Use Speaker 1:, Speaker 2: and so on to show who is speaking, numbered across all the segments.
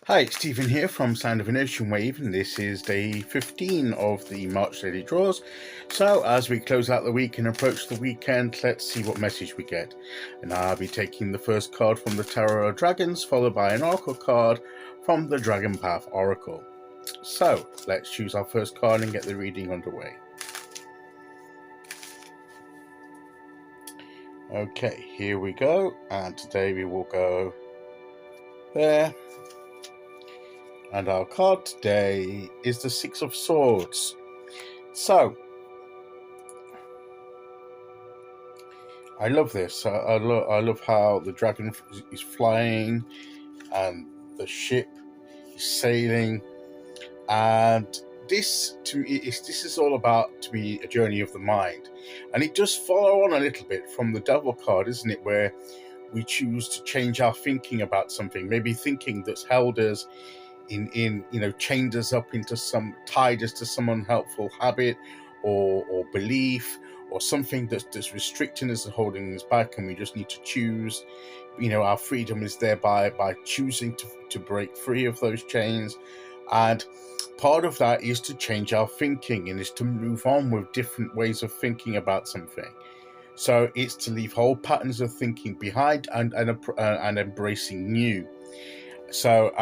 Speaker 1: Hi, it's Stephen here from Sound of an Ocean Wave, and this is day 15 of the March Daily Draws. So, as we close out the week and approach the weekend, let's see what message we get. And I'll be taking the first card from the Tarot of Dragons, followed by an Oracle card from the Dragon Path Oracle. So, let's choose our first card and get the reading underway. Okay, here we go, and today we will go there. And our card today is the Six of Swords. So, I love this. I love how the dragon is flying and the ship is sailing. And this, to me, this is all about, to me, a journey of the mind. And it does follow on a little bit from the Devil card, isn't it? Where we choose to change our thinking about something. Maybe thinking that's held us chained us up into tied us to some unhelpful habit or belief or something that's restricting us and holding us back, and we just need to choose. Our freedom is there by choosing to break free of those chains, and part of that is to change our thinking and is to move on with different ways of thinking about something. So it's to leave whole patterns of thinking behind and embracing new. So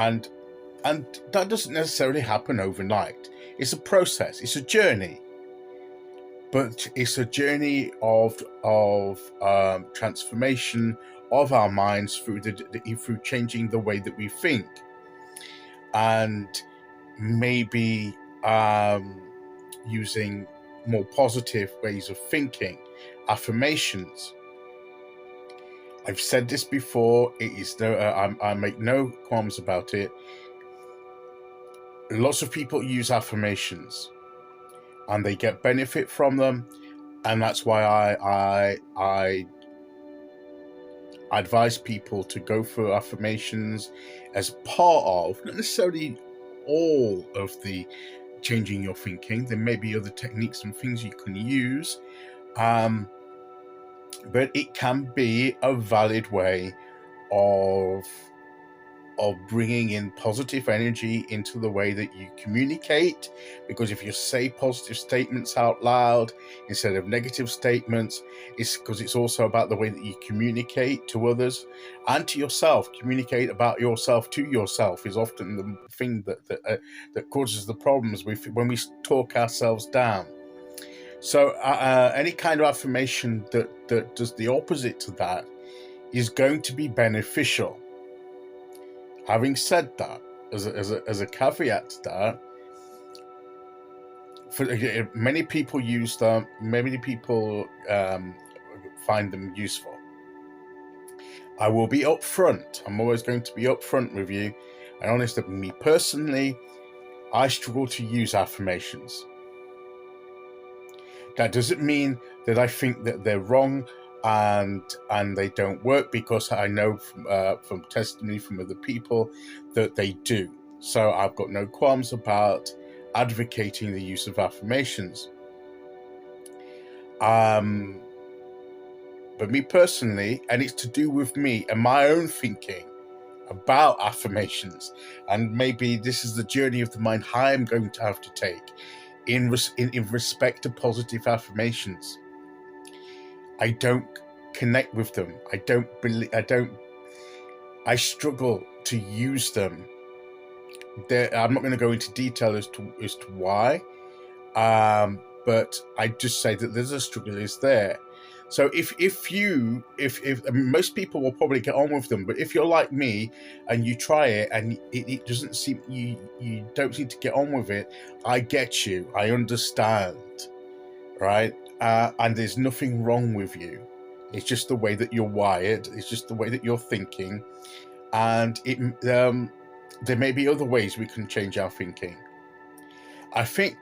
Speaker 1: and that doesn't necessarily happen overnight. It's a process. It's a journey, but it's a journey of transformation of our minds through through changing the way that we think, and maybe using more positive ways of thinking, affirmations. I've said this before. It is I make no qualms about it. Lots of people use affirmations and they get benefit from them, and that's why I advise people to go for affirmations as part of, not necessarily all of the changing your thinking. There may be other techniques and things you can use, but it can be a valid way of bringing in positive energy into the way that you communicate, because if you say positive statements out loud instead of negative statements, it's because it's also about the way that you communicate to others and to yourself. Communicate about yourself to yourself is often the thing that causes the problems when we talk ourselves down. So any kind of affirmation that does the opposite to that is going to be beneficial. Having said that, as a caveat to that, many people use them. Many people find them useful. I will be upfront. I'm always going to be upfront with you and honest that me personally, I struggle to use affirmations. That doesn't mean that I think that they're wrong and they don't work, because I know from testimony from other people that they do. So I've got no qualms about advocating the use of affirmations. But me personally, and it's to do with me and my own thinking about affirmations, and maybe this is the journey of the mind I'm going to have to take in respect to positive affirmations. I don't connect with them. I struggle to use them. I'm not going to go into detail as to why, but I just say that there's a struggle is there. So if most people will probably get on with them, but if you're like me and you try it and it doesn't seem, you don't seem to get on with it, I get you. I understand, right? And there's nothing wrong with you. It's just the way that you're wired. It's just the way that you're thinking, and there may be other ways we can change our thinking. I think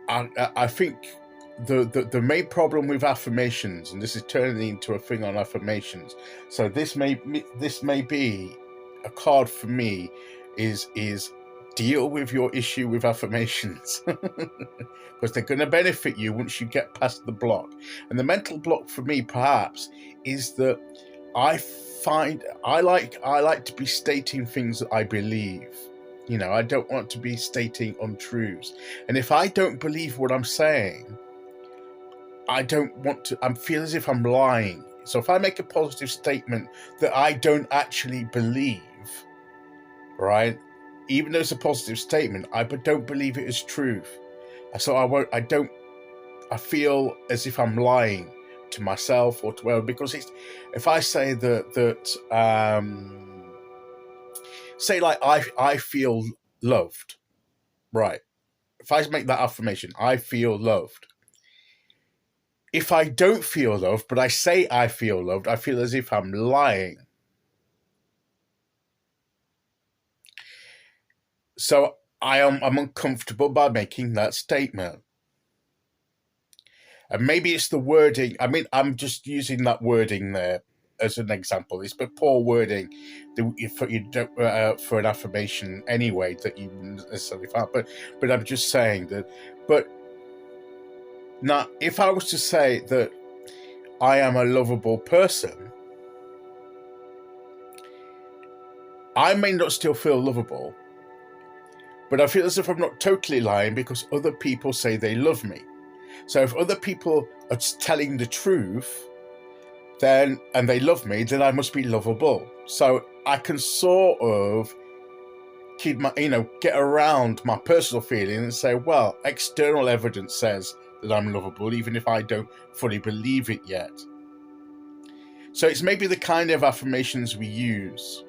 Speaker 1: the main problem with affirmations, and this is turning into a thing on affirmations, so this may be a card for me, is deal with your issue with affirmations, because they're going to benefit you once you get past the block. And the mental block for me, perhaps, is that I I like to be stating things that I believe. You know, I don't want to be stating untruths. And if I don't believe what I'm saying, I don't want to. I feel as if I'm lying. So if I make a positive statement that I don't actually believe, right? Even though it's a positive statement, I don't believe it is truth. So I won't. I don't. I feel as if I'm lying to myself or to whoever, because it's, if I say say like I feel loved, right? If I make that affirmation, I feel loved. If I don't feel loved, but I say I feel loved, I feel as if I'm lying. So I'm uncomfortable by making that statement. And maybe it's the wording. I mean, I'm just using that wording there as an example. It's but poor wording for an affirmation anyway that you wouldn't necessarily find. But I'm just saying that. But now, if I was to say that I am a lovable person, I may not still feel lovable, but I feel as if I'm not totally lying because other people say they love me. So if other people are telling the truth, then and they love me, then I must be lovable. So I can sort of keep my, get around my personal feeling and say, well, external evidence says that I'm lovable, even if I don't fully believe it yet. So it's maybe the kind of affirmations we use.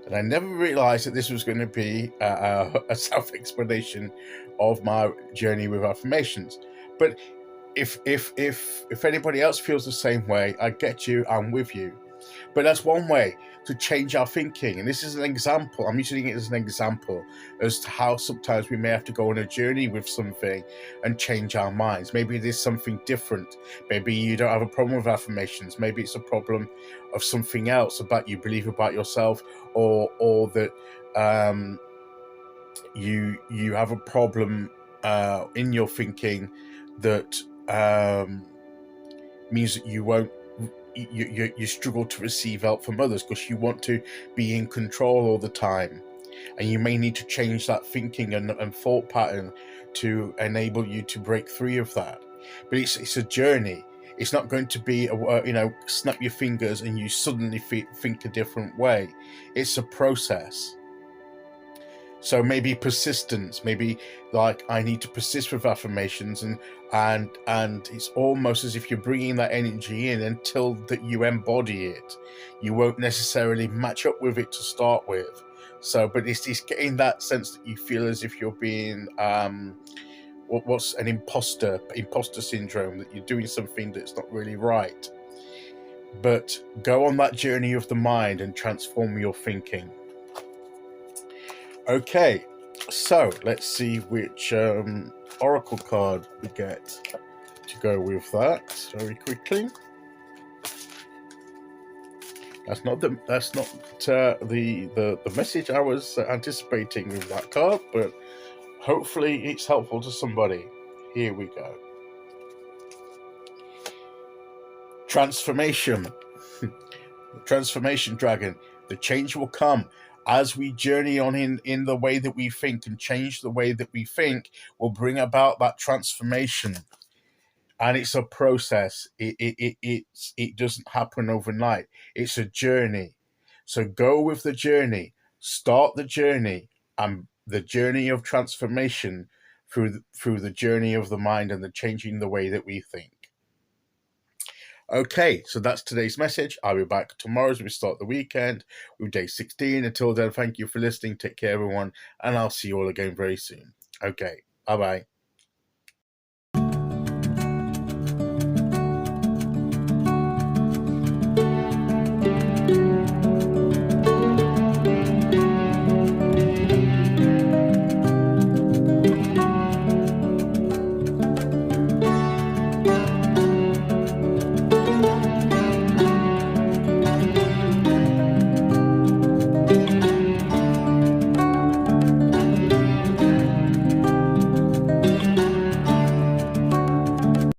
Speaker 1: And I never realized that this was going to be a self-explanation of my journey with affirmations. But if anybody else feels the same way, I get you, I'm with you. But that's one way to change our thinking. And this is an example. I'm using it as an example as to how sometimes we may have to go on a journey with something and change our minds. Maybe there's something different. Maybe you don't have a problem with affirmations. Maybe it's a problem of something else about you believe about yourself, or that you have a problem in your thinking that means that you struggle to receive help from others because you want to be in control all the time, and you may need to change that thinking and thought pattern to enable you to break free of that. But it's a journey. It's not going to be snap your fingers and you suddenly think a different way. It's a process. So maybe persistence, maybe like I need to persist with affirmations, and it's almost as if you're bringing that energy in until that you embody it. You won't necessarily match up with it to start with. So, but it's getting that sense that you feel as if you're being what's an imposter syndrome, that you're doing something that's not really right. But go on that journey of the mind and transform your thinking. Okay, so let's see which oracle card we get to go with that very quickly. That's not the message I was anticipating with that card, but hopefully it's helpful to somebody. Here we go. Transformation. Transformation dragon. The change will come. As we journey on in the way that we think and change the way that we think, will bring about that transformation. And it's a process. It doesn't happen overnight. It's a journey. So go with the journey. Start the journey, and the journey of transformation through the journey of the mind and the changing the way that we think. Okay, so that's today's message. I'll be back tomorrow as we start the weekend with day 16. Until then, thank you for listening. Take care, everyone, and I'll see you all again very soon. Okay, bye-bye.